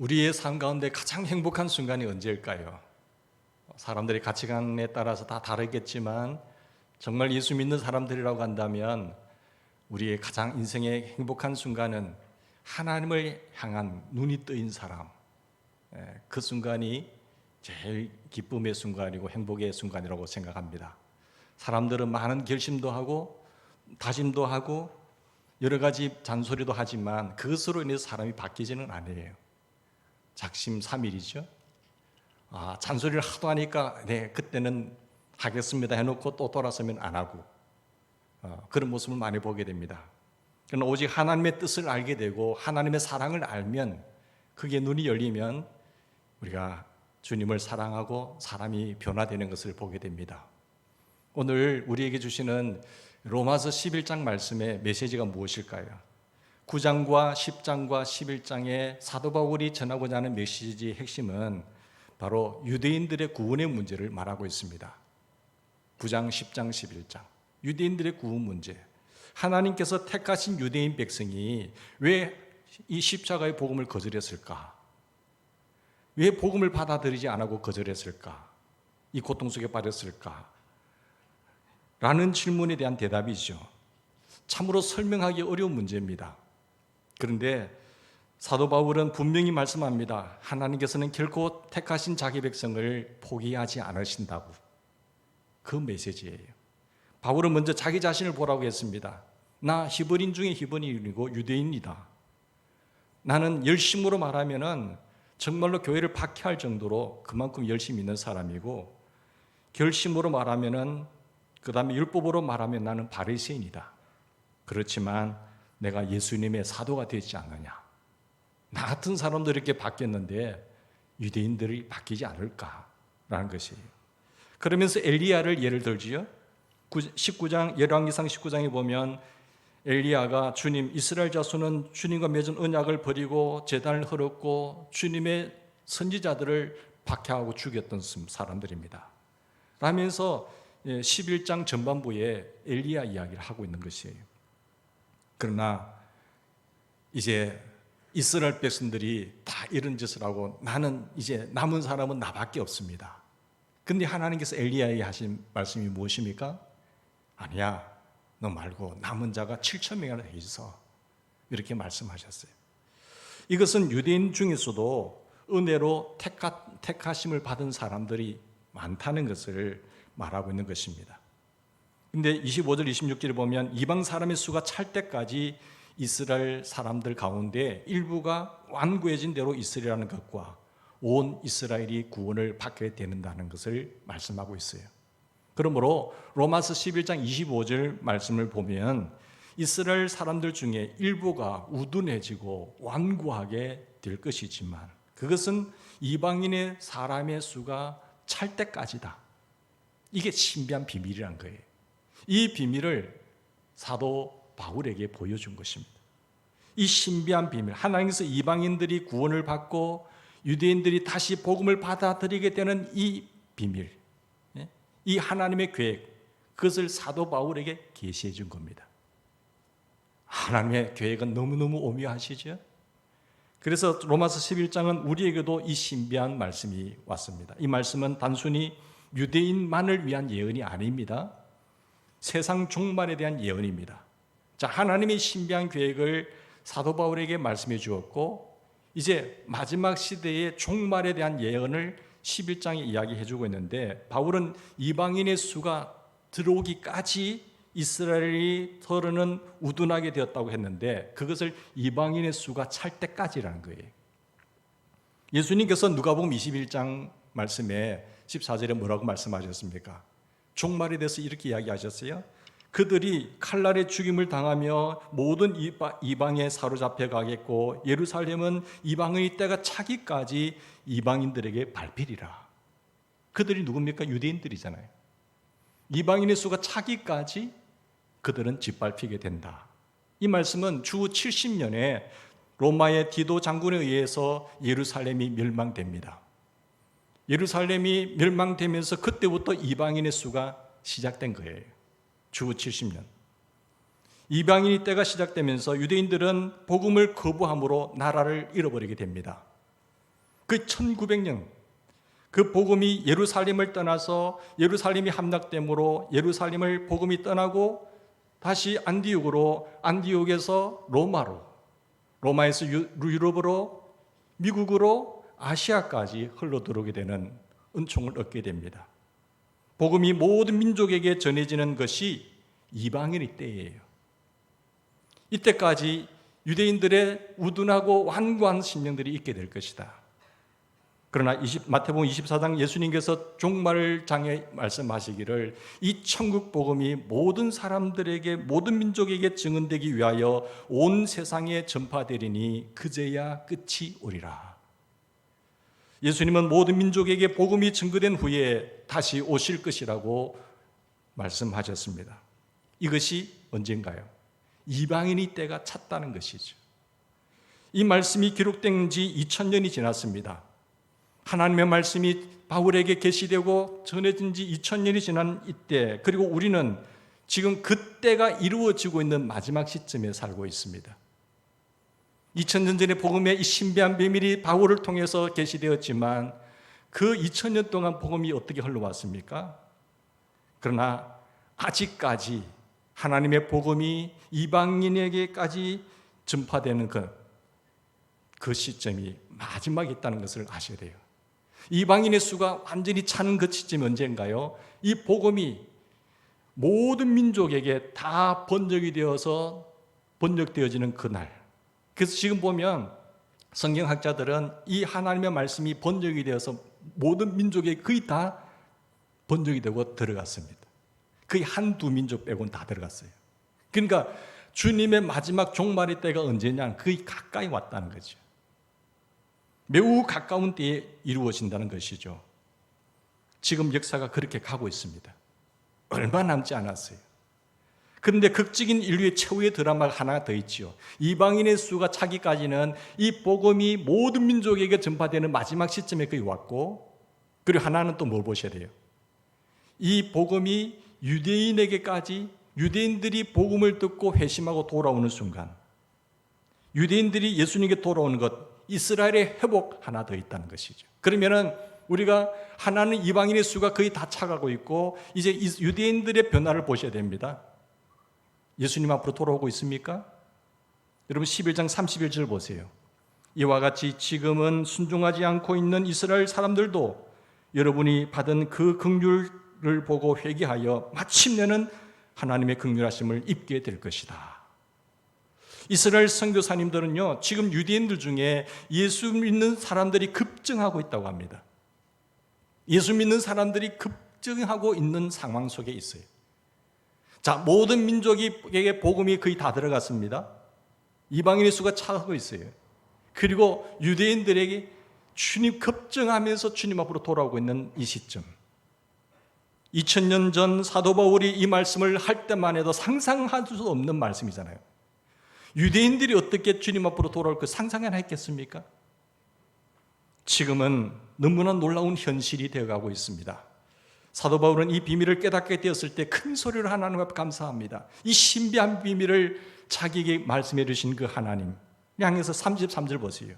우리의 삶 가운데 가장 행복한 순간이 언제일까요? 사람들의 가치관에 따라서 다 다르겠지만 정말 예수 믿는 사람들이라고 한다면 우리의 가장 인생의 행복한 순간은 하나님을 향한 눈이 뜨인 사람, 그 순간이 제일 기쁨의 순간이고 행복의 순간이라고 생각합니다. 사람들은 많은 결심도 하고 다짐도 하고 여러 가지 잔소리도 하지만 그것으로 인해서 사람이 바뀌지는 않아요. 작심삼일이죠. 잔소리를 하도 하니까 그때는 하겠습니다 해놓고 또 돌아서면 안 하고 그런 모습을 많이 보게 됩니다. 그러나 오직 하나님의 뜻을 알게 되고 하나님의 사랑을 알면, 그게 눈이 열리면 우리가 주님을 사랑하고 사람이 변화되는 것을 보게 됩니다. 오늘 우리에게 주시는 로마서 11장 말씀의 메시지가 무엇일까요? 9장과 10장과 11장의 사도 바울이 전하고자 하는 메시지의 핵심은 바로 유대인들의 구원의 문제를 말하고 있습니다. 9장, 10장, 11장 유대인들의 구원 문제, 하나님께서 택하신 유대인 백성이 왜 이 십자가의 복음을 거절했을까? 왜 복음을 받아들이지 않고 거절했을까? 이 고통 속에 빠졌을까? 라는 질문에 대한 대답이죠. 참으로 설명하기 어려운 문제입니다. 그런데 사도 바울은 분명히 말씀합니다. 하나님께서는 결코 택하신 자기 백성을 포기하지 않으신다고. 그 메시지예요. 바울은 먼저 자기 자신을 보라고 했습니다. 나 히브리인 중에 히브리인이고 유대인이다. 나는 열심으로 말하면은 정말로 교회를 박해할 정도로 그만큼 열심히 있는 사람이고, 결심으로 말하면은, 그 다음에 율법으로 말하면 나는 바리새인이다. 그렇지만 내가 예수님의 사도가 되지 않느냐. 나 같은 사람들이 이렇게 바뀌었는데 유대인들이 바뀌지 않을까라는 것이에요. 그러면서 엘리야를 예를 들지요. 19장, 열왕기상 19장에 보면 엘리야가 주님, 이스라엘 자손은 주님과 맺은 언약을 버리고 제단을 헐었고 주님의 선지자들을 박해하고 죽였던 사람들입니다. 라면서 11장 전반부에 엘리야 이야기를 하고 있는 것이에요. 그러나 이제 이스라엘 백성들이 다 이런 짓을 하고 나는 이제 남은 사람은 나밖에 없습니다. 근데 하나님께서 엘리야에게 하신 말씀이 무엇입니까? 아니야, 너 말고 남은 자가 7,000명이나 돼 있어. 이렇게 말씀하셨어요. 이것은 유대인 중에서도 은혜로 택하심을 받은 사람들이 많다는 것을 말하고 있는 것입니다. 근데 25절 26절에 보면 이방 사람의 수가 찰 때까지 이스라엘 사람들 가운데 일부가 완고해진 대로 이스라엘이라는 것과 온 이스라엘이 구원을 받게 되는다는 것을 말씀하고 있어요. 그러므로 로마서 11장 25절 말씀을 보면 이스라엘 사람들 중에 일부가 우둔해지고 완고하게 될 것이지만 그것은 이방인의 사람의 수가 찰 때까지다. 이게 신비한 비밀이란 거예요. 이 비밀을 사도 바울에게 보여준 것입니다. 이 신비한 비밀, 하나님께서 이방인들이 구원을 받고 유대인들이 다시 복음을 받아들이게 되는 이 비밀, 이 하나님의 계획, 그것을 사도 바울에게 계시해 준 겁니다. 하나님의 계획은 너무너무 오묘하시죠? 그래서 로마서 11장은 우리에게도 이 신비한 말씀이 왔습니다. 이 말씀은 단순히 유대인만을 위한 예언이 아닙니다. 세상 종말에 대한 예언입니다. 자, 하나님의 신비한 계획을 사도 바울에게 말씀해 주었고, 이제 마지막 시대의 종말에 대한 예언을 11장에 이야기해 주고 있는데, 바울은 이방인의 수가 들어오기까지 이스라엘이 서로는 우둔하게 되었다고 했는데 그것을 이방인의 수가 찰 때까지라는 거예요. 예수님께서 누가복음 21장 말씀에 14절에 뭐라고 말씀하셨습니까? 종말에 대해서 이렇게 이야기하셨어요. 그들이 칼날의 죽임을 당하며 모든 이방에 사로잡혀 가겠고 예루살렘은 이방의 때가 차기까지 이방인들에게 밟히리라. 그들이 누굽니까? 유대인들이잖아요. 이방인의 수가 차기까지 그들은 짓밟히게 된다. 이 말씀은 주 70년에 로마의 디도 장군에 의해서 예루살렘이 멸망됩니다. 예루살렘이 멸망되면서 그때부터 이방인의 수가 시작된 거예요. 주 70년. 이방인의 때가 시작되면서 유대인들은 복음을 거부함으로 나라를 잃어버리게 됩니다. 그 1900년 그 복음이 예루살렘을 떠나서 예루살렘이 함락됨으로 예루살렘을 복음이 떠나고 다시 안디옥으로, 안디옥에서 로마로, 로마에서 유럽으로, 미국으로, 아시아까지 흘러들어오게 되는 은총을 얻게 됩니다. 복음이 모든 민족에게 전해지는 것이 이방인의 때예요. 이때까지 유대인들의 우둔하고 완고한 심령들이 있게 될 것이다. 그러나 마태복음 24장 예수님께서 종말 장에 말씀하시기를 이 천국 복음이 모든 사람들에게, 모든 민족에게 증언되기 위하여 온 세상에 전파되리니 그제야 끝이 오리라. 예수님은 모든 민족에게 복음이 증거된 후에 다시 오실 것이라고 말씀하셨습니다. 이것이 언젠가요? 이방인의 때가 찼다는 것이죠. 이 말씀이 기록된 지 2000년이 지났습니다. 하나님의 말씀이 바울에게 계시되고 전해진 지 2000년이 지난 이때, 그리고 우리는 지금 그때가 이루어지고 있는 마지막 시점에 살고 있습니다. 2000년 전에 복음의 이 신비한 비밀이 바울을 통해서 계시되었지만 그 2000년 동안 복음이 어떻게 흘러왔습니까? 그러나 아직까지 하나님의 복음이 이방인에게까지 전파되는 그 시점이 마지막에 있다는 것을 아셔야 돼요. 이방인의 수가 완전히 차는 그 시점이 언제인가요? 이 복음이 모든 민족에게 다 번역이 되어서 번역되어지는 그날. 그래서 지금 보면 성경학자들은 이 하나님의 말씀이 번역이 되어서 모든 민족에 거의 다 번역이 되고 들어갔습니다. 거의 한두 민족 빼고는 다 들어갔어요. 그러니까 주님의 마지막 종말의 때가 언제냐? 거의 가까이 왔다는 거죠. 매우 가까운 때에 이루어진다는 것이죠. 지금 역사가 그렇게 가고 있습니다. 얼마 남지 않았어요. 그런데 극적인 인류의 최후의 드라마가 하나 더 있지요. 이방인의 수가 차기까지는 이 복음이 모든 민족에게 전파되는 마지막 시점에 거의 왔고, 그리고 하나는 또 뭘 보셔야 돼요? 이 복음이 유대인에게까지, 유대인들이 복음을 듣고 회심하고 돌아오는 순간, 유대인들이 예수님께 돌아오는 것, 이스라엘의 회복 하나 더 있다는 것이죠. 그러면은 우리가 하나는 이방인의 수가 거의 다 차가고 있고, 이제 유대인들의 변화를 보셔야 됩니다. 예수님 앞으로 돌아오고 있습니까? 여러분 11장 31절 보세요. 이와 같이 지금은 순종하지 않고 있는 이스라엘 사람들도 여러분이 받은 그 긍휼을 보고 회개하여 마침내는 하나님의 긍휼하심을 입게 될 것이다. 이스라엘 선교사님들은요, 지금 유대인들 중에 예수 믿는 사람들이 급증하고 있다고 합니다. 예수 믿는 사람들이 급증하고 있는 상황 속에 있어요. 자, 모든 민족에게 복음이 거의 다 들어갔습니다. 이방인의 수가 차고 있어요. 그리고 유대인들에게 주님 급증하면서 주님 앞으로 돌아오고 있는 이 시점. 2000년 전 사도 바울이 이 말씀을 할 때만 해도 상상할 수 없는 말씀이잖아요. 유대인들이 어떻게 주님 앞으로 돌아올 그 상상이나 했겠습니까? 지금은 너무나 놀라운 현실이 되어가고 있습니다. 사도 바울은 이 비밀을 깨닫게 되었을 때 큰 소리로 하나님 앞에 감사합니다. 이 신비한 비밀을 자기에게 말씀해 주신 그 하나님 향해서 33절 보세요.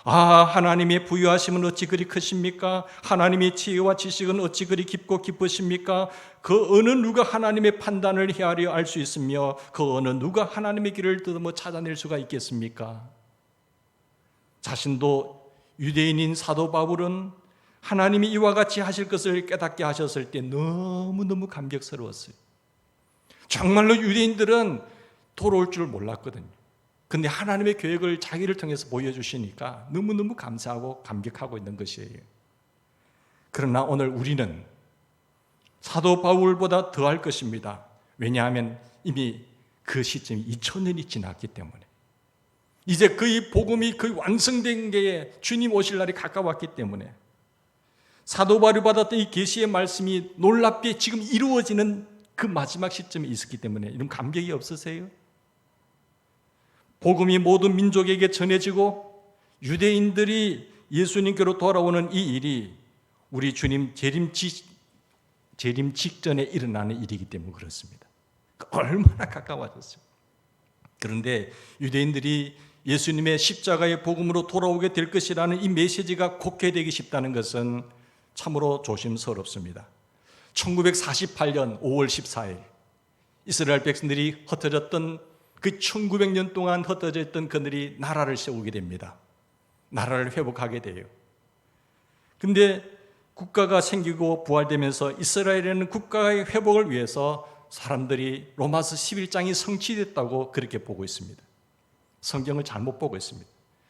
아, 하나님의 부유하심은 어찌 그리 크십니까? 하나님의 지혜와 지식은 어찌 그리 깊고 기쁘십니까? 그 어느 누가 하나님의 판단을 헤아려 알 수 있으며 그 어느 누가 하나님의 길을 더듬어 찾아낼 수가 있겠습니까? 자신도 유대인인 사도 바울은 하나님이 이와 같이 하실 것을 깨닫게 하셨을 때 너무너무 감격스러웠어요. 정말로 유대인들은 돌아올 줄 몰랐거든요. 근데 하나님의 계획을 자기를 통해서 보여주시니까 너무너무 감사하고 감격하고 있는 것이에요. 그러나 오늘 우리는 사도 바울보다 더할 것입니다. 왜냐하면 이미 그 시점이 2000년이 지났기 때문에, 이제 그의 복음이 거의 완성된 게 주님 오실 날이 가까웠기 때문에 사도 바울이 받았던 이 계시의 말씀이 놀랍게 지금 이루어지는 그 마지막 시점에 있었기 때문에 이런 감격이 없으세요? 복음이 모든 민족에게 전해지고 유대인들이 예수님께로 돌아오는 이 일이 우리 주님 재림 직전에 일어나는 일이기 때문에 그렇습니다. 얼마나 가까워졌어요. 그런데 유대인들이 예수님의 십자가의 복음으로 돌아오게 될 것이라는 이 메시지가 곡해되기 쉽다는 것은 참으로 조심스럽습니다. 1948년 5월 14일 이스라엘 백성들이 흩어졌던 그 1900년 동안 흩어져 있던 그들이 나라를 세우게 됩니다. 나라를 회복하게 돼요. 근데 국가가 생기고 부활되면서 이스라엘에는 국가의 회복을 위해서 사람들이 로마서 11장이 성취됐다고 그렇게 보고 있습니다. 성경을 잘못 보고 있습니다.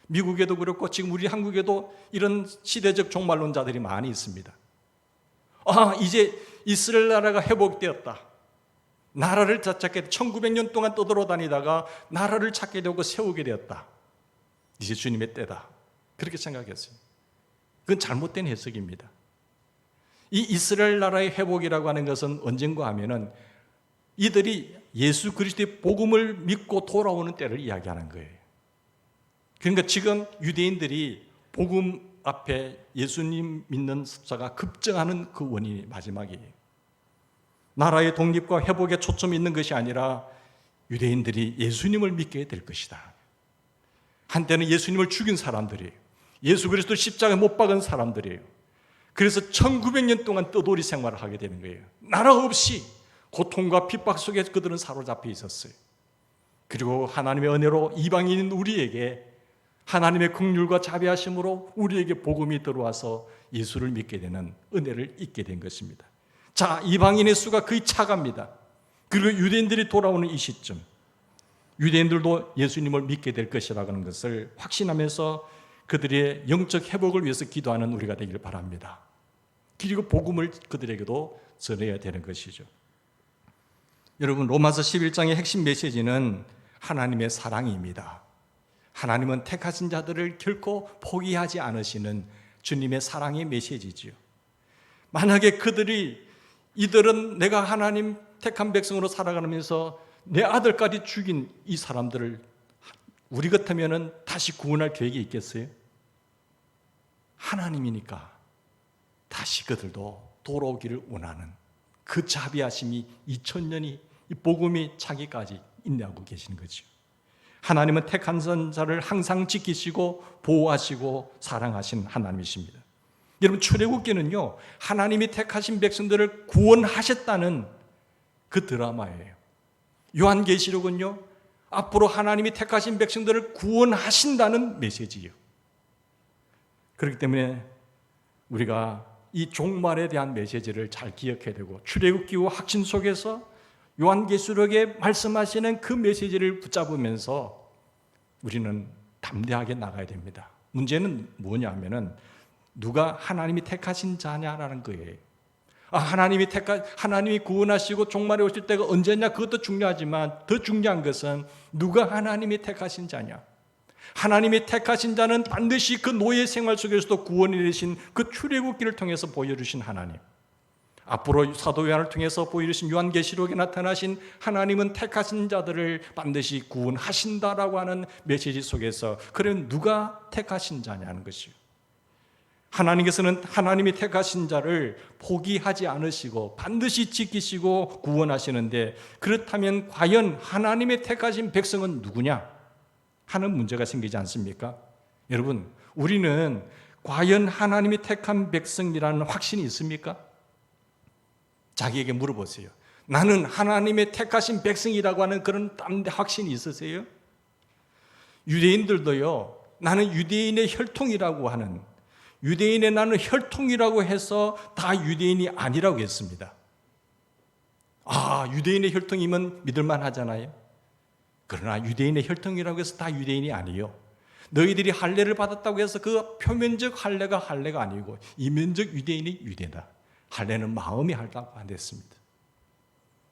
미국에도 그렇고 지금 우리 한국에도 이런 시대적 종말론자들이 많이 있습니다. 이제 이스라엘 나라가 회복되었다. 나라를 찾게 1900년 동안 떠돌아다니다가 나라를 찾게 되고 세우게 되었다. 이제 주님의 때다. 그렇게 생각했어요. 그건 잘못된 해석입니다. 이 이스라엘 나라의 회복이라고 하는 것은 언젠가 하면은 이들이 예수 그리스도의 복음을 믿고 돌아오는 때를 이야기하는 거예요. 그러니까 지금 유대인들이 복음 앞에 예수님 믿는 숫자가 급증하는 그 원인이 마지막이에요. 나라의 독립과 회복에 초점이 있는 것이 아니라 유대인들이 예수님을 믿게 될 것이다. 한때는 예수님을 죽인 사람들이에요. 예수 그리스도 십자가에 못 박은 사람들이에요. 그래서 1900년 동안 떠돌이 생활을 하게 되는 거예요. 나라 없이 고통과 핍박 속에 그들은 사로잡혀 있었어요. 그리고 하나님의 은혜로 이방인인 우리에게 하나님의 긍휼과 자비하심으로 우리에게 복음이 들어와서 예수를 믿게 되는 은혜를 잊게 된 것입니다. 자, 이방인의 수가 거의 차갑니다. 그리고 유대인들이 돌아오는 이 시점, 유대인들도 예수님을 믿게 될 것이라고 하는 것을 확신하면서 그들의 영적 회복을 위해서 기도하는 우리가 되길 바랍니다. 그리고 복음을 그들에게도 전해야 되는 것이죠. 여러분, 로마서 11장의 핵심 메시지는 하나님의 사랑입니다. 하나님은 택하신 자들을 결코 포기하지 않으시는 주님의 사랑의 메시지지요. 만약에 이들은 내가 하나님 택한 백성으로 살아가면서 내 아들까지 죽인 이 사람들을 우리 같으면 다시 구원할 계획이 있겠어요? 하나님이니까 다시 그들도 돌아오기를 원하는 그 자비하심이 2000년이 이 복음이 차기까지 인내하고 계시는 거죠. 하나님은 택한 자를 항상 지키시고 보호하시고 사랑하신 하나님이십니다. 여러분, 출애굽기는요, 하나님이 택하신 백성들을 구원하셨다는 그 드라마예요. 요한계시록은요, 앞으로 하나님이 택하신 백성들을 구원하신다는 메시지예요. 그렇기 때문에 우리가 이 종말에 대한 메시지를 잘 기억해야 되고, 출애굽기와 확신 속에서 요한계시록에 말씀하시는 그 메시지를 붙잡으면서 우리는 담대하게 나가야 됩니다. 문제는 뭐냐 하면은 누가 하나님이 택하신 자냐라는 거예요. 하나님이 구원하시고 종말에 오실 때가 언제냐, 그것도 중요하지만 더 중요한 것은 누가 하나님이 택하신 자냐. 하나님이 택하신 자는 반드시 그 노예 생활 속에서도 구원이 되신 그 출애굽기를 통해서 보여주신 하나님, 앞으로 사도 요한을 통해서 보여주신 요한계시록에 나타나신 하나님은 택하신 자들을 반드시 구원하신다라고 하는 메시지 속에서, 그럼 누가 택하신 자냐는 것이요. 하나님께서는 하나님이 택하신 자를 포기하지 않으시고 반드시 지키시고 구원하시는데, 그렇다면 과연 하나님의 택하신 백성은 누구냐 하는 문제가 생기지 않습니까? 여러분, 우리는 과연 하나님이 택한 백성이라는 확신이 있습니까? 자기에게 물어보세요. 나는 하나님의 택하신 백성이라고 하는 그런 확신이 있으세요? 유대인들도요, 나는 유대인의 혈통이라고 하는, 유대인의 나는 혈통이라고 해서 다 유대인이 아니라고 했습니다. 유대인의 혈통이면 믿을만 하잖아요. 그러나 유대인의 혈통이라고 해서 다 유대인이 아니에요. 너희들이 할례를 받았다고 해서 그 표면적 할례가 할례가 아니고 이면적 유대인이 유대다. 할례는 마음이 할다고 안 됐습니다.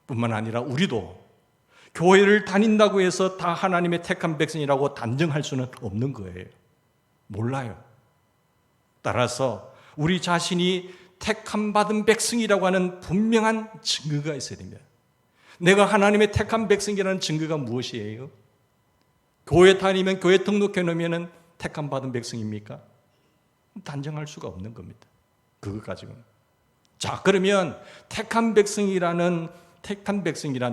뿐만 아니라 우리도 교회를 다닌다고 해서 다 하나님의 택한 백성이라고 단정할 수는 없는 거예요. 몰라요. 따라서 우리 자신이 택함 받은 백성이라고 하는 분명한 증거가 있어야 됩니다. 내가 하나님의 택한 백성이라는 증거가 무엇이에요? 교회 다니면, 교회 등록해 놓으면 택함 받은 백성입니까? 단정할 수가 없는 겁니다. 그것 가지고는. 자, 그러면 택한 백성이란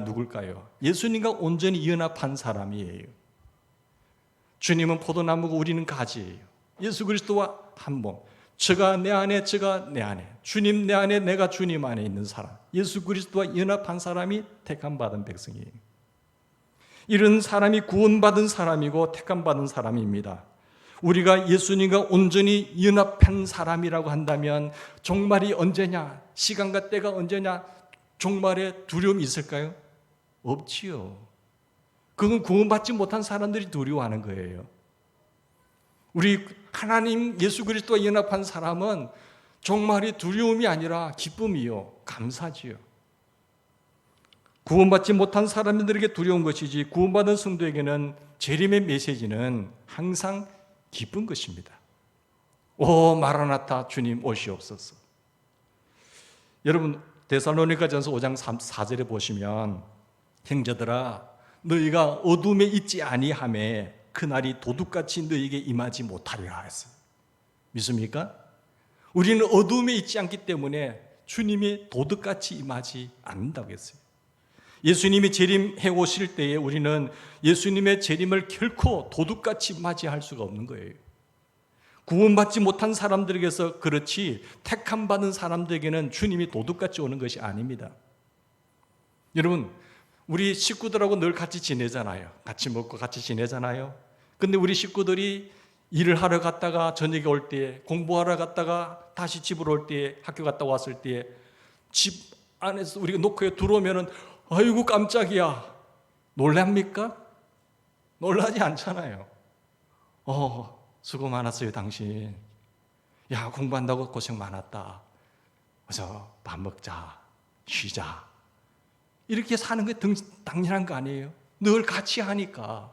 누굴까요? 예수님과 온전히 연합한 사람이에요. 주님은 포도나무고 우리는 가지예요. 예수 그리스도와 한 몸. 저가 내 안에, 저가 내 안에. 주님 내 안에, 내가 주님 안에 있는 사람. 예수 그리스도와 연합한 사람이 택함받은 백성이에요. 이런 사람이 구원받은 사람이고 택함받은 사람입니다. 우리가 예수님과 온전히 연합한 사람이라고 한다면 종말이 언제냐? 시간과 때가 언제냐? 종말에 두려움이 있을까요? 없지요. 그건 구원받지 못한 사람들이 두려워하는 거예요. 우리 하나님 예수 그리스도와 연합한 사람은 종말이 두려움이 아니라 기쁨이요, 감사지요. 구원받지 못한 사람들에게 두려운 것이지 구원받은 성도에게는 재림의 메시지는 항상 기쁜 것입니다. 오 마라나타 주님 오시옵소서. 여러분 데살로니가전서 5장 4절에 보시면 형제들아 너희가 어둠에 있지 아니하매 그날이 도둑같이 너희에게 임하지 못하리라 했어요. 믿습니까? 우리는 어둠에 있지 않기 때문에 주님이 도둑같이 임하지 않는다고 했어요. 예수님이 재림해 오실 때에 우리는 예수님의 재림을 결코 도둑같이 맞이할 수가 없는 거예요. 구원받지 못한 사람들에게서 그렇지 택함 받은 사람들에게는 주님이 도둑같이 오는 것이 아닙니다. 여러분 우리 식구들하고 늘 같이 지내잖아요. 같이 먹고 같이 지내잖아요. 근데 우리 식구들이 일을 하러 갔다가 저녁에 올 때, 공부하러 갔다가 다시 집으로 올 때, 학교 갔다 왔을 때 집 안에서 우리가 노크에 들어오면은 아이고 깜짝이야. 놀랍니까? 놀라지 않잖아요. 수고 많았어요 당신. 야 공부한다고 고생 많았다. 어서 밥 먹자. 쉬자. 이렇게 사는 게 당연한 거 아니에요? 늘 같이 하니까.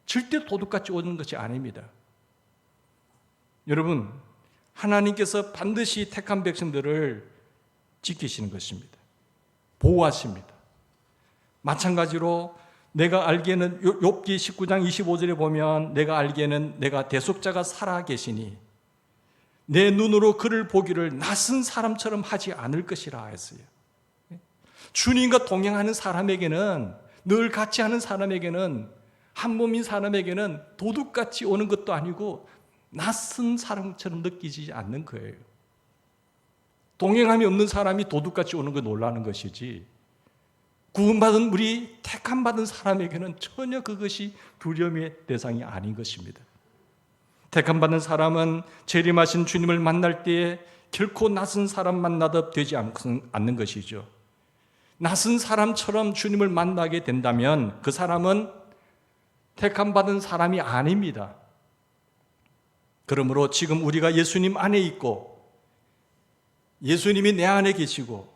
절대 도둑같이 오는 것이 아닙니다. 여러분 하나님께서 반드시 택한 백성들을 지키시는 것입니다. 보호하십니다. 마찬가지로 내가 알기에는 욥기 19장 25절에 보면 내가 알기에는 내가 대속자가 살아계시니 내 눈으로 그를 보기를 낯선 사람처럼 하지 않을 것이라 했어요. 주님과 동행하는 사람에게는 늘 같이 하는 사람에게는 한 몸인 사람에게는 도둑같이 오는 것도 아니고 낯선 사람처럼 느끼지 않는 거예요. 동행함이 없는 사람이 도둑같이 오는 거 놀라는 것이지 구원받은 우리 택함받은 사람에게는 전혀 그것이 두려움의 대상이 아닌 것입니다. 택함받은 사람은 재림하신 주님을 만날 때에 결코 낯선 사람 만나듯 되지 않는 것이죠. 낯선 사람처럼 주님을 만나게 된다면 그 사람은 택함받은 사람이 아닙니다. 그러므로 지금 우리가 예수님 안에 있고 예수님이 내 안에 계시고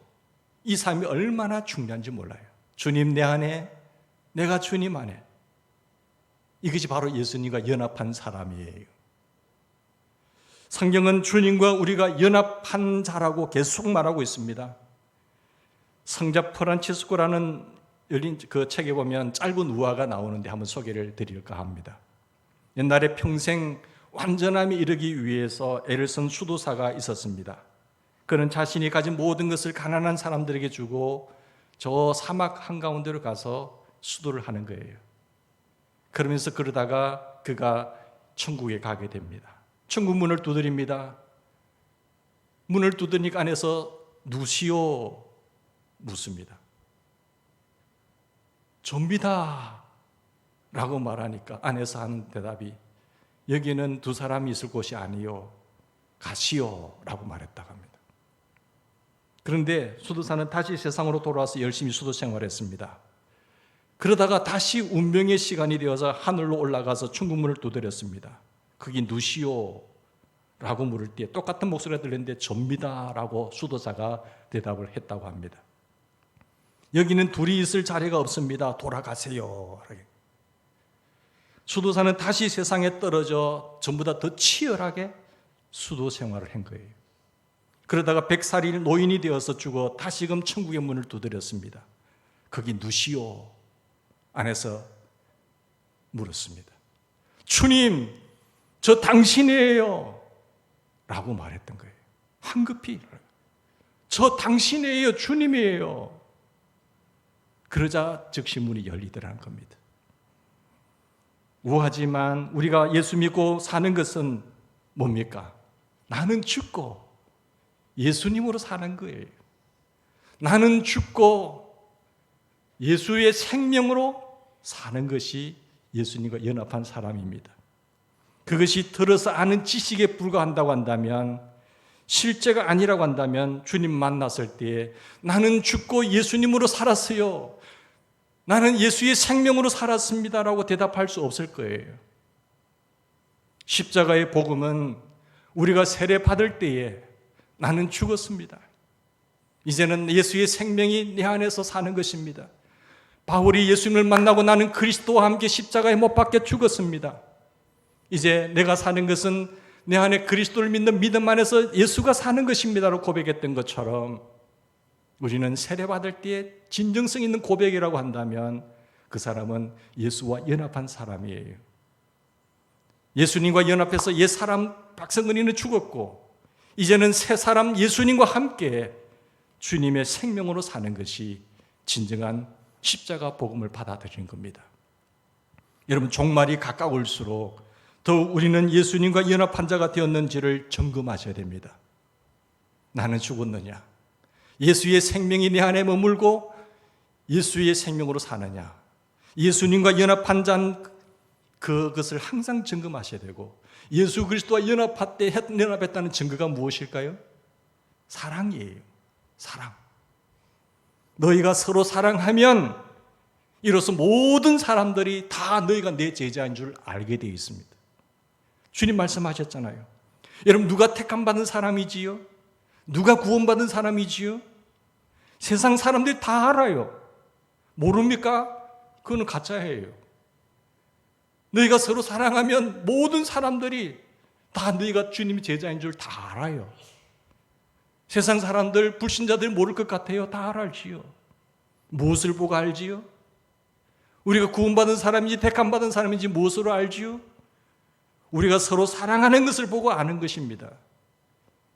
이 삶이 얼마나 중요한지 몰라요. 주님 내 안에, 내가 주님 안에. 이것이 바로 예수님과 연합한 사람이에요. 성경은 주님과 우리가 연합한 자라고 계속 말하고 있습니다. 성자 프란치스코라는 열린 그 책에 보면 짧은 우화가 나오는데 한번 소개를 드릴까 합니다. 옛날에 평생 완전함에 이르기 위해서 애를 쓴 수도사가 있었습니다. 그는 자신이 가진 모든 것을 가난한 사람들에게 주고 저 사막 한가운데로 가서 수도를 하는 거예요. 그러면서 그러다가 그가 천국에 가게 됩니다. 천국 문을 두드립니다. 문을 두드리니까 안에서 누시오 묻습니다. 좀비다 라고 말하니까 안에서 하는 대답이 여기는 두 사람이 있을 곳이 아니요 가시오 라고 말했다고 합니다. 그런데 수도사는 다시 세상으로 돌아와서 열심히 수도 생활했습니다. 그러다가 다시 운명의 시간이 되어서 하늘로 올라가서 천국문을 두드렸습니다. 그게 누시오 라고 물을 때 똑같은 목소리가 들렸는데 접니다 라고 수도사가 대답을 했다고 합니다. 여기는 둘이 있을 자리가 없습니다. 돌아가세요. 수도사는 다시 세상에 떨어져 전보다 더 치열하게 수도 생활을 한 거예요. 그러다가 100살이 노인이 되어서 죽어 다시금 천국의 문을 두드렸습니다. 거기 누시오 안에서 물었습니다. 주님, 저 당신이에요 라고 말했던 거예요. 황급히 저 당신이에요, 주님이에요. 그러자 즉시 문이 열리더라는 겁니다. 우하지만 우리가 예수 믿고 사는 것은 뭡니까? 나는 죽고 예수님으로 사는 거예요. 나는 죽고 예수의 생명으로 사는 것이 예수님과 연합한 사람입니다. 그것이 들어서 아는 지식에 불과한다고 한다면, 실제가 아니라고 한다면 주님 만났을 때에 나는 죽고 예수님으로 살았어요, 나는 예수의 생명으로 살았습니다라고 대답할 수 없을 거예요. 십자가의 복음은 우리가 세례 받을 때에 나는 죽었습니다, 이제는 예수의 생명이 내 안에서 사는 것입니다. 바울이 예수님을 만나고 나는 그리스도와 함께 십자가에 못 박혀 죽었습니다, 이제 내가 사는 것은 내 안에 그리스도를 믿는 믿음 안에서 예수가 사는 것입니다라고 고백했던 것처럼, 우리는 세례받을 때에 진정성 있는 고백이라고 한다면 그 사람은 예수와 연합한 사람이에요. 예수님과 연합해서 옛 사람 박성근이는 죽었고 이제는 새 사람 예수님과 함께 주님의 생명으로 사는 것이 진정한 십자가 복음을 받아들이는 겁니다. 여러분, 종말이 가까울수록 더욱 우리는 예수님과 연합한 자가 되었는지를 점검하셔야 됩니다. 나는 죽었느냐? 예수의 생명이 내 안에 머물고 예수의 생명으로 사느냐? 예수님과 연합한 자는 그것을 항상 점검하셔야 되고, 예수 그리스도와 연합했다는 증거가 무엇일까요? 사랑이에요. 사랑. 너희가 서로 사랑하면 이로써 모든 사람들이 다 너희가 내 제자인 줄 알게 되어 있습니다. 주님 말씀하셨잖아요. 여러분, 누가 택함받은 사람이지요? 누가 구원받은 사람이지요? 세상 사람들이 다 알아요. 모릅니까? 그거는 가짜예요. 너희가 서로 사랑하면 모든 사람들이 다 너희가 주님의 제자인 줄 다 알아요. 세상 사람들, 불신자들 모를 것 같아요. 다 알지요. 무엇을 보고 알지요? 우리가 구원받은 사람인지 택함받은 사람인지 무엇으로 알지요? 우리가 서로 사랑하는 것을 보고 아는 것입니다.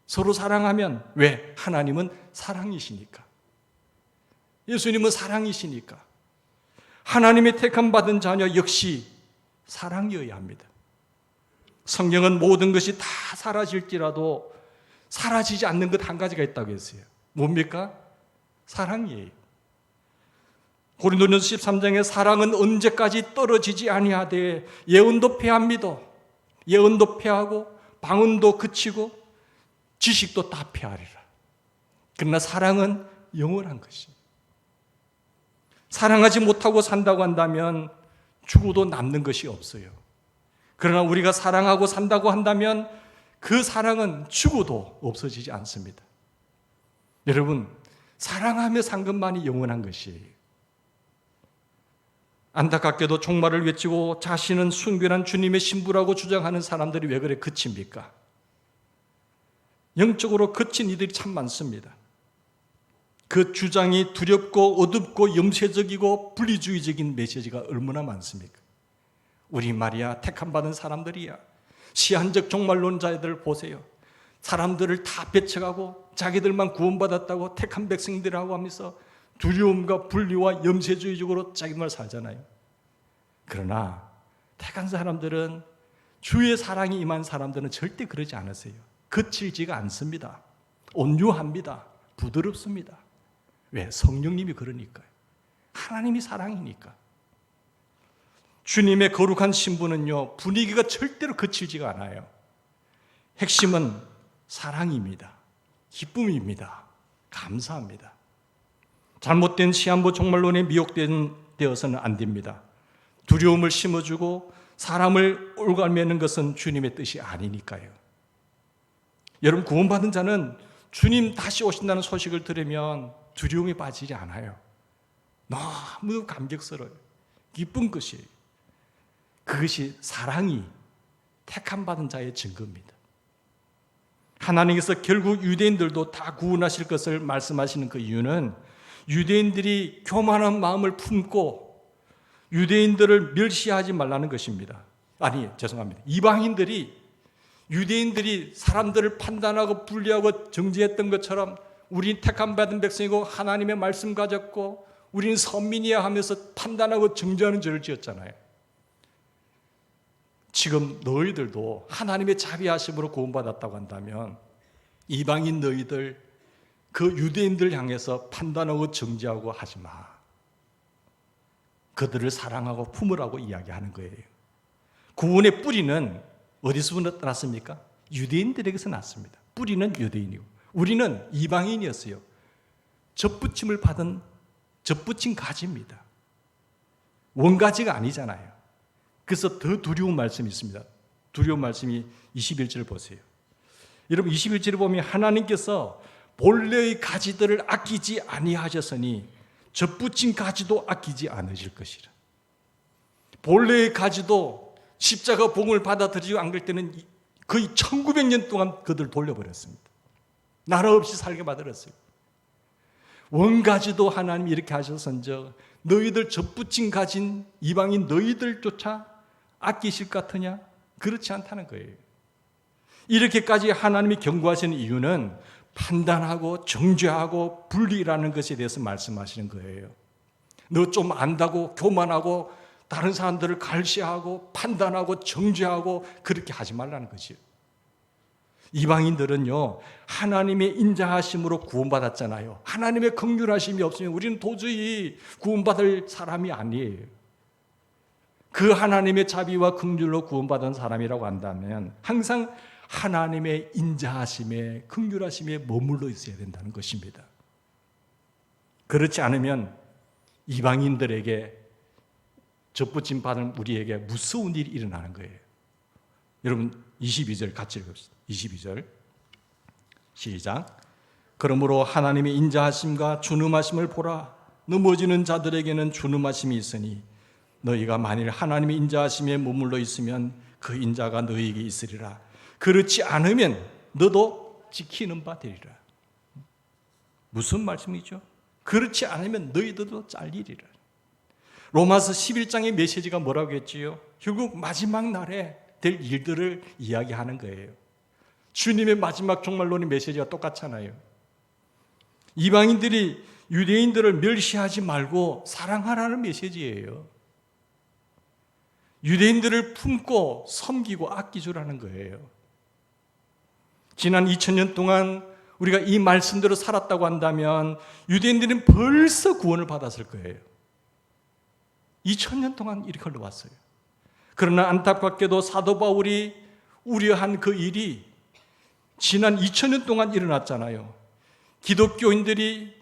서로 사랑하면, 왜? 하나님은 사랑이시니까. 예수님은 사랑이시니까. 하나님의 택함받은 자녀 역시 사랑이어야 합니다. 성경은 모든 것이 다 사라질지라도 사라지지 않는 것 한 가지가 있다고 했어요. 뭡니까? 사랑이에요. 고린도전서 13장에 사랑은 언제까지 떨어지지 아니하되 예언도 패합니다. 예언도 패하고 방언도 그치고 지식도 다 패하리라. 그러나 사랑은 영원한 것입니다. 사랑하지 못하고 산다고 한다면 죽어도 남는 것이 없어요. 그러나 우리가 사랑하고 산다고 한다면 그 사랑은 죽어도 없어지지 않습니다. 여러분, 사랑하며 산 것만이 영원한 것이에요. 안타깝게도 종말을 외치고 자신은 순결한 주님의 신부라고 주장하는 사람들이 왜 그래 그칩니까? 영적으로 그친 이들이 참 많습니다. 그 주장이 두렵고 어둡고 염세적이고 분리주의적인 메시지가 얼마나 많습니까? 우리 말이야 택함받은 사람들이야, 시한적 종말론자들 보세요. 사람들을 다 배척하고 자기들만 구원받았다고 택한 백성들이라고 하면서 두려움과 분리와 염세주의적으로 자기만 살잖아요. 그러나 택한 사람들은, 주의 사랑이 임한 사람들은 절대 그러지 않으세요. 거칠지가 않습니다. 온유합니다. 부드럽습니다. 왜? 성령님이 그러니까요. 하나님이 사랑이니까. 주님의 거룩한 신부는요, 분위기가 절대로 거칠지가 않아요. 핵심은 사랑입니다. 기쁨입니다. 감사합니다. 잘못된 시한부 종말론에 미혹되어서는 안 됩니다. 두려움을 심어주고 사람을 올가매는 것은 주님의 뜻이 아니니까요. 여러분, 구원받은 자는 주님 다시 오신다는 소식을 들으면 두려움에 빠지지 않아요. 너무 감격스러워요. 기쁜 것이에요. 그것이 사랑이 택함받은 자의 증거입니다. 하나님께서 결국 유대인들도 다 구원하실 것을 말씀하시는 그 이유는 유대인들이 교만한 마음을 품고 유대인들을 멸시하지 말라는 것입니다. 아니, 죄송합니다. 이방인들이 유대인들이 사람들을 판단하고 분리하고 정죄했던 것처럼 우린 택함받은 백성이고 하나님의 말씀 가졌고 우리는 선민이야 하면서 판단하고 정죄하는 죄를 지었잖아요. 지금 너희들도 하나님의 자비하심으로 구원받았다고 한다면 이방인 너희들, 그 유대인들 향해서 판단하고 정죄하고 하지 마. 그들을 사랑하고 품으라고 이야기하는 거예요. 구원의 뿌리는 어디서부터 났습니까? 유대인들에게서 났습니다. 뿌리는 유대인이고 우리는 이방인이었어요. 접붙임을 받은 접붙임 가지입니다. 원가지가 아니잖아요. 그래서 더 두려운 말씀이 있습니다. 두려운 말씀이 21절 보세요. 여러분 21절에 보면 하나님께서 본래의 가지들을 아끼지 아니하셨으니 접붙인 가지도 아끼지 않으실 것이라. 본래의 가지도 십자가 복음을 받아들이고 안 그럴 때는 거의 1900년 동안 그들 돌려버렸습니다. 나라 없이 살게 만들었어요. 원가지도 하나님이 이렇게 하셔서인저 너희들 접붙인 가진 이방인 너희들조차 아끼실 것 같으냐? 그렇지 않다는 거예요. 이렇게까지 하나님이 경고하시는 이유는 판단하고 정죄하고 분리라는 것에 대해서 말씀하시는 거예요. 너 좀 안다고 교만하고 다른 사람들을 갈시하고 판단하고 정죄하고 그렇게 하지 말라는 거지요. 이방인들은요, 하나님의 인자하심으로 구원받았잖아요. 하나님의 긍휼하심이 없으면 우리는 도저히 구원받을 사람이 아니에요. 그 하나님의 자비와 긍휼로 구원받은 사람이라고 한다면 항상 하나님의 인자하심에 긍휼하심에 머물러 있어야 된다는 것입니다. 그렇지 않으면 이방인들에게 접붙임 받은 우리에게 무서운 일이 일어나는 거예요. 여러분 22절 같이 읽읍시다. 22절 시작. 그러므로 하나님의 인자하심과 준엄하심을 보라. 넘어지는 자들에게는 준엄하심이 있으니 너희가 만일 하나님의 인자하심에 머물러 있으면 그 인자가 너희에게 있으리라. 그렇지 않으면 너도 지키는 바 되리라. 무슨 말씀이죠? 그렇지 않으면 너희들도 잘리리라. 로마서 11장의 메시지가 뭐라고 했지요? 결국 마지막 날에 될 일들을 이야기하는 거예요. 주님의 마지막 종말론의 메시지가 똑같잖아요. 이방인들이 유대인들을 멸시하지 말고 사랑하라는 메시지예요. 유대인들을 품고 섬기고 아끼주라는 거예요. 지난 2000년 동안 우리가 이 말씀대로 살았다고 한다면 유대인들은 벌써 구원을 받았을 거예요. 2000년 동안 이렇게 흘러왔어요. 그러나 안타깝게도 사도 바울이 우려한 그 일이 지난 2000년 동안 일어났잖아요. 기독교인들이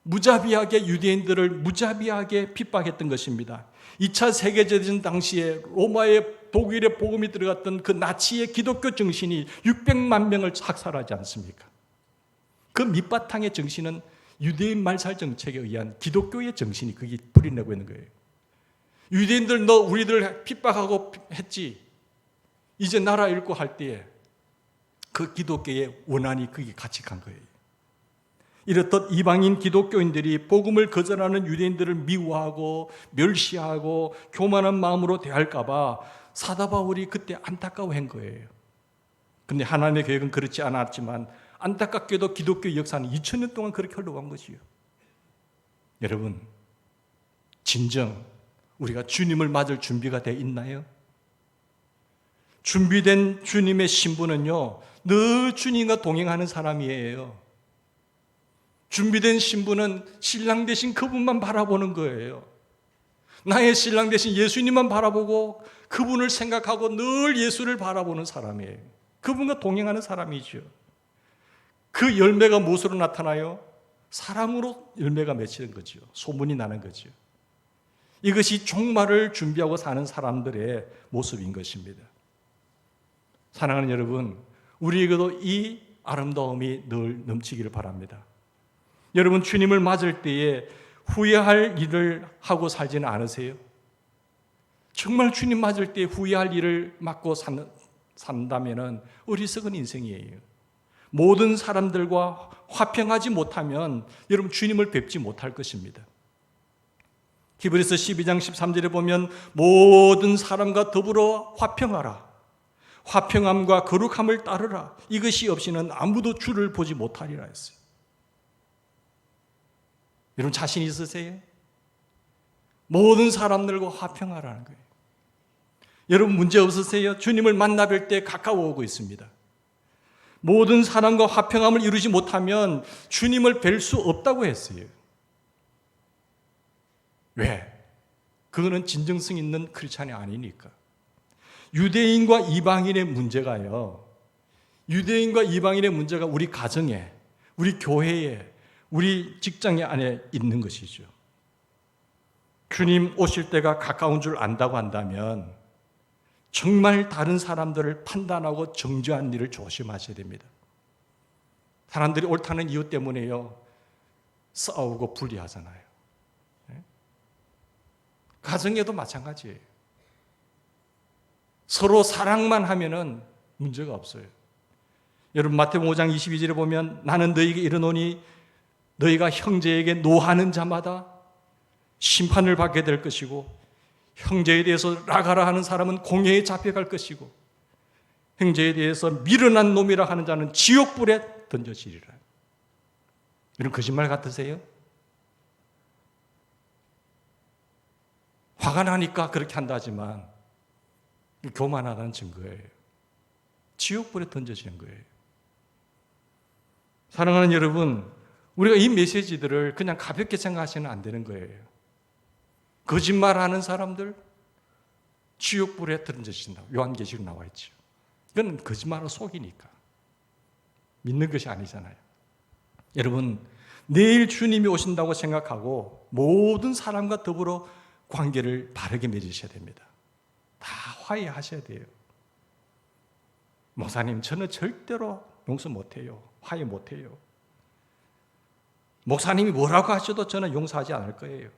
무자비하게 유대인들을 무자비하게 핍박했던 것입니다. 2차 세계대전 당시에 로마의 독일의 복음이 들어갔던 그 나치의 기독교 정신이 600만 명을 학살하지 않습니까? 그 밑바탕의 정신은 유대인 말살 정책에 의한 기독교의 정신이 그게 뿌리내고 있는 거예요. 유대인들 너 우리들 핍박하고 했지. 이제 나라 잃고 할 때에 그 기독교의 원한이 그게 같이 간 거예요. 이렇듯 이방인 기독교인들이 복음을 거절하는 유대인들을 미워하고 멸시하고 교만한 마음으로 대할까 봐 사도 바울이 그때 안타까워한 거예요. 그런데 하나님의 계획은 그렇지 않았지만 안타깝게도 기독교 역사는 2000년 동안 그렇게 흘러간 것이요. 여러분, 진정 우리가 주님을 맞을 준비가 되어 있나요? 준비된 주님의 신부는요, 늘 주님과 동행하는 사람이에요. 준비된 신부는 신랑 되신 그분만 바라보는 거예요. 나의 신랑 되신 예수님만 바라보고 그분을 생각하고 늘 예수를 바라보는 사람이에요. 그분과 동행하는 사람이죠. 그 열매가 무엇으로 나타나요? 사랑으로 열매가 맺히는 거죠. 소문이 나는 거죠. 이것이 종말을 준비하고 사는 사람들의 모습인 것입니다. 사랑하는 여러분, 우리에게도 이 아름다움이 늘 넘치기를 바랍니다. 여러분, 주님을 맞을 때에 후회할 일을 하고 살지는 않으세요? 정말 주님 맞을 때 후회할 일을 맡고 산다면 어리석은 인생이에요. 모든 사람들과 화평하지 못하면 여러분 주님을 뵙지 못할 것입니다. 히브리서 12장 13절에 보면 모든 사람과 더불어 화평하라. 화평함과 거룩함을 따르라. 이것이 없이는 아무도 주를 보지 못하리라 했어요. 여러분 자신 있으세요? 모든 사람들과 화평하라는 거예요. 여러분 문제 없으세요? 주님을 만나 뵐 때 가까워 오고 있습니다. 모든 사람과 화평함을 이루지 못하면 주님을 뵐 수 없다고 했어요. 왜? 그거는 진정성 있는 크리스찬이 아니니까. 유대인과 이방인의 문제가요. 유대인과 이방인의 문제가 우리 가정에, 우리 교회에, 우리 직장 안에 있는 것이죠. 주님 오실 때가 가까운 줄 안다고 한다면 정말 다른 사람들을 판단하고 정죄하는 일을 조심하셔야 됩니다. 사람들이 옳다는 이유 때문에요, 싸우고 분리하잖아요. 가정에도 마찬가지예요. 서로 사랑만 하면은 문제가 없어요. 여러분 마태복음 5장 22절에 보면 나는 너희에게 이르노니 너희가 형제에게 노하는 자마다 심판을 받게 될 것이고 형제에 대해서 라가라 하는 사람은 공회에 잡혀갈 것이고 형제에 대해서 미련한 놈이라 하는 자는 지옥불에 던져지리라. 이런 거짓말 같으세요? 화가 나니까 그렇게 한다지만 교만하다는 증거예요. 지옥불에 던져지는 거예요. 사랑하는 여러분, 우리가 이 메시지들을 그냥 가볍게 생각하시면 안 되는 거예요. 거짓말하는 사람들 지옥불에 던져진다고 요한계시록 나와 있죠. 그건 거짓말로 속이니까 믿는 것이 아니잖아요. 여러분, 내일 주님이 오신다고 생각하고 모든 사람과 더불어 관계를 바르게 맺으셔야 됩니다. 다 화해하셔야 돼요. 목사님, 저는 절대로 용서 못해요. 화해 못해요. 목사님이 뭐라고 하셔도 저는 용서하지 않을 거예요.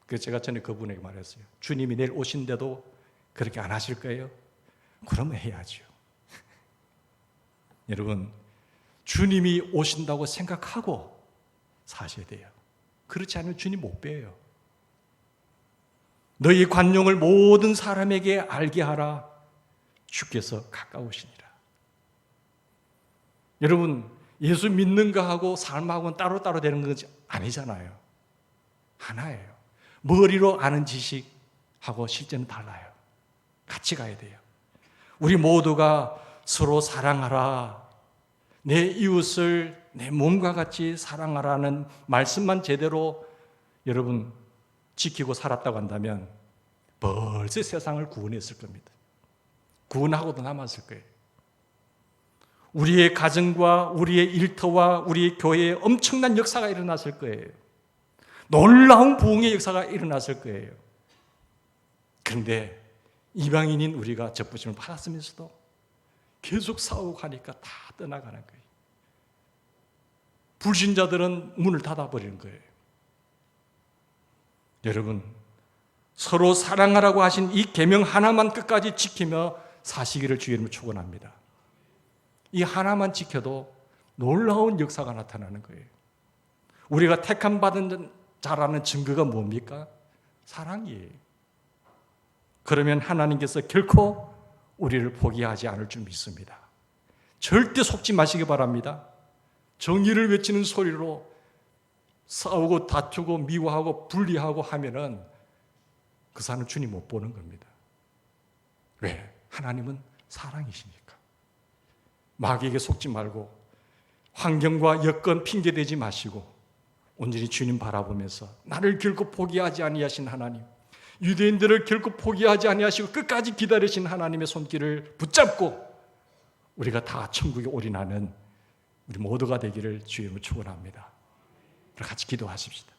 그래서 제가 전에 그분에게 말했어요. 주님이 내일 오신데도 그렇게 안 하실 거예요? 그러면 해야죠. 여러분, 주님이 오신다고 생각하고 사셔야 돼요. 그렇지 않으면 주님 못 뵈요. 너희 관용을 모든 사람에게 알게 하라. 주께서 가까우시니라. 여러분, 예수 믿는 거하고 삶하고는 따로따로 되는 것이 아니잖아요. 하나예요. 머리로 아는 지식하고 실제는 달라요. 같이 가야 돼요. 우리 모두가 서로 사랑하라, 내 이웃을 내 몸과 같이 사랑하라는 말씀만 제대로 여러분 지키고 살았다고 한다면 벌써 세상을 구원했을 겁니다. 구원하고도 남았을 거예요. 우리의 가정과 우리의 일터와 우리의 교회에 엄청난 역사가 일어났을 거예요. 놀라운 부흥의 역사가 일어났을 거예요. 그런데 이방인인 우리가 접붙임을 받았으면서도 계속 싸우고 하니까 다 떠나가는 거예요. 불신자들은 문을 닫아버리는 거예요. 여러분, 서로 사랑하라고 하신 이 계명 하나만 끝까지 지키며 사시기를 주의 이름으로 축원합니다. 이 하나만 지켜도 놀라운 역사가 나타나는 거예요. 우리가 택함 받은 자라는 증거가 뭡니까? 사랑이에요. 그러면 하나님께서 결코 우리를 포기하지 않을 줄 믿습니다. 절대 속지 마시기 바랍니다. 정의를 외치는 소리로 싸우고 다투고 미워하고 분리하고 하면은 그 사람은 주님 못 보는 겁니다. 왜? 하나님은 사랑이시니까. 마귀에게 속지 말고 환경과 여건 핑계대지 마시고 온전히 주님 바라보면서 나를 결코 포기하지 아니하신 하나님, 유대인들을 결코 포기하지 아니하시고 끝까지 기다리신 하나님의 손길을 붙잡고 우리가 다 천국에 올인하는 우리 모두가 되기를 주의 이름으로 축원합니다. 같이 기도하십시다.